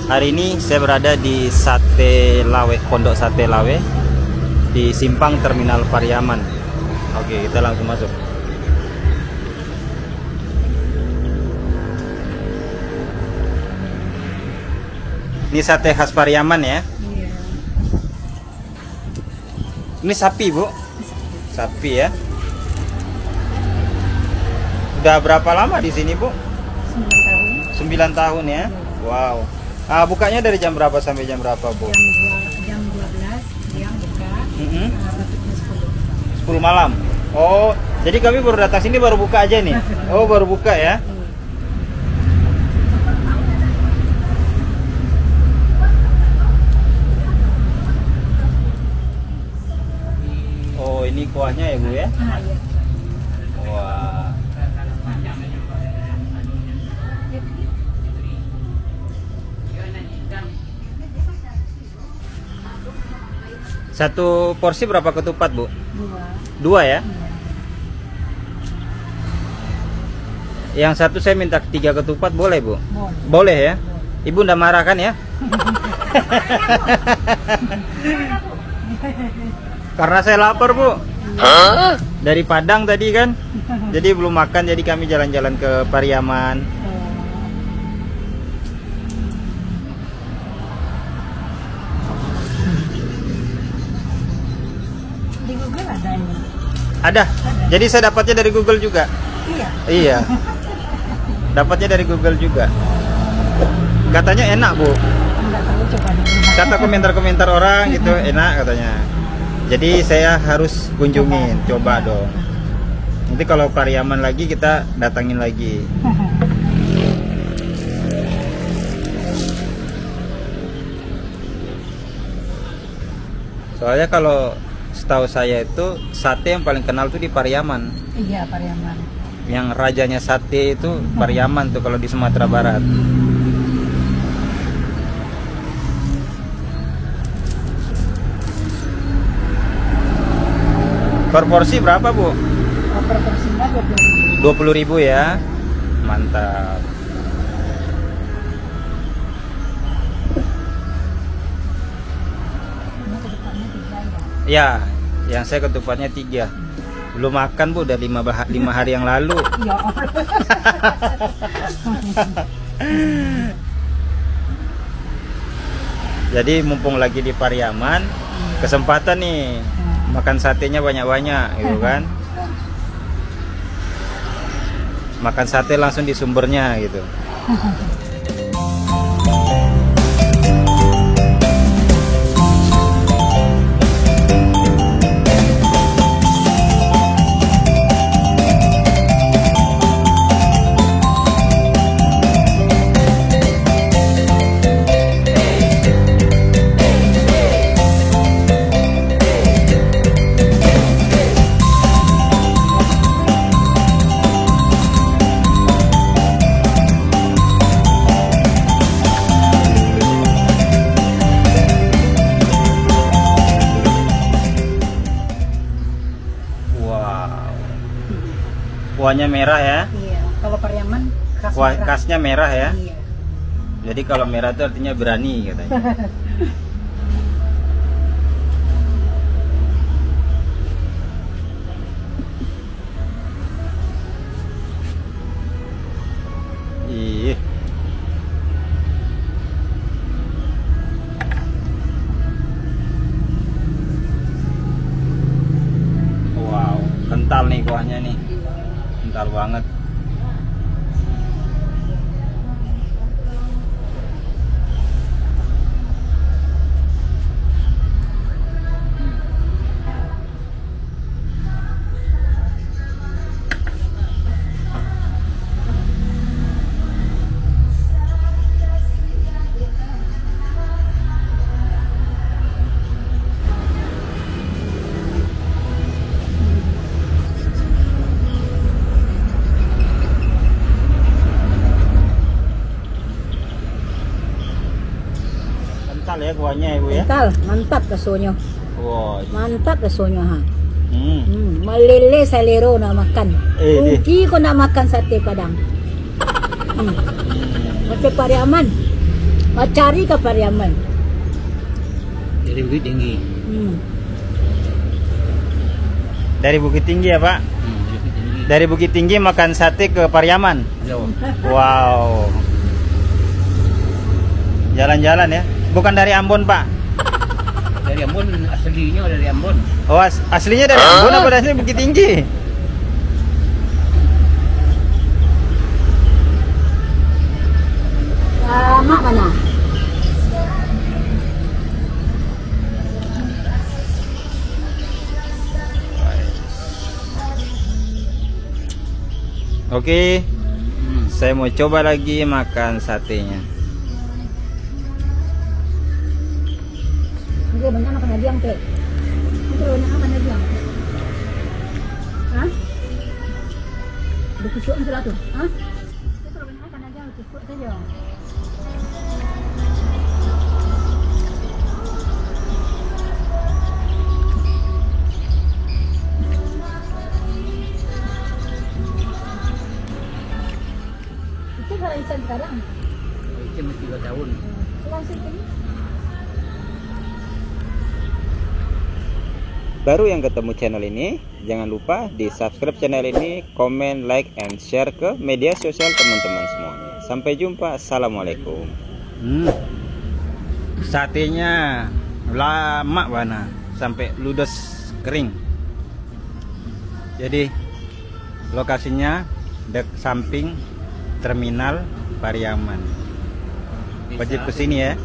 Hari ini saya berada di Sate Lawe, Pondok Sate Lawe di Simpang Terminal Pariaman. Oke, kita langsung masuk. Ini sate khas Pariaman ya? Iya. Ini sapi, Bu? Sapi ya? Udah berapa lama di sini, Bu? 9 tahun. 9 tahun ya? Wow. Bukanya dari jam berapa sampai jam berapa, Bu? Jam 12 siang buka. Tutupnya 10. 10 malam. Oh, jadi kami baru datang sini baru buka aja nih. Oh, baru buka ya? Oh, ini kuahnya ya, Bu ya? Iya. Wah. Satu porsi berapa ketupat, Bu? 2. 2 ya? Yang satu saya minta 3 ketupat, boleh, Bu? Boleh. Boleh ya? Ibu ndak marah kan ya? Karena saya lapar, Bu. Dari Padang tadi kan. Jadi belum makan, jadi kami jalan-jalan ke Pariaman. Di Google ada ini. Ada. Jadi saya dapatnya dari Google juga. Iya. Iya. Dapatnya dari Google juga. Katanya enak, Bu. Enggak tahu, coba dulu. Kata komentar-komentar orang gitu enak katanya. Jadi saya harus kunjungin, coba dong. Nanti kalau Pariaman lagi kita datangin lagi. Soalnya kalau setahu saya itu sate yang paling kenal tuh di Pariaman. Iya, Pariaman. Yang rajanya sate itu Pariaman tuh kalau di Sumatera Barat. Per porsi berapa, Bu? Per porsinya 20.000. 20.000 ya. Mantap. Ini ketupatnya 3 ya. Ya, yang saya ketupatnya 3. Belum makan, Bu, udah 5 hari yang lalu. Ya Allah. Jadi mumpung lagi di Pariaman, kesempatan nih makan satenya banyak-banyak gitu kan. Makan sate langsung di sumbernya gitu. Kuahnya merah ya? Iya. Kalau Pariaman khas Kuah merah. khasnya merah ya? Iya. Jadi kalau merah itu artinya berani katanya. Ih. Wow, kental nih kuahnya nih. Kental banget. Kental ya kuahnya Ibu ya. Kental, mantap kesonya. Wow. Mantap kesonya ha. Hmm. Meleleh selero nak makan. Eh. Rugi kau nak makan sate Padang. Sate Pariaman. cari ke Pariaman. Dari Bukit Tinggi. Dari Bukit Tinggi ya Pak? Bukit Tinggi. Dari Bukit Tinggi makan sate ke Pariaman. Jauh. Wow. Jalan-jalan ya. Bukan dari Ambon Pak? Dari Ambon, aslinya dari Ambon. Oh aslinya dari Ambon apa aslinya Bukit Tinggi? Mak mana? Oke, saya mau coba lagi makan satenya. Hindi, banyak makan lagi ang kek. Ito, banyak makan lagi ang. Ha? Dikusuan sila to. Ha? Ito, banyak makan lagi ang. Dikusuan saja. Itu haraisan sekarang. Itu masih 3 tahun. Langsung ini. Baru yang ketemu channel ini, jangan lupa di subscribe channel ini, komen, like, and share ke media sosial teman-teman semuanya. Sampai jumpa, assalamualaikum. Satenya lama bana sampai ludes kering. Jadi lokasinya samping terminal Pariaman. Wajib kesini ya.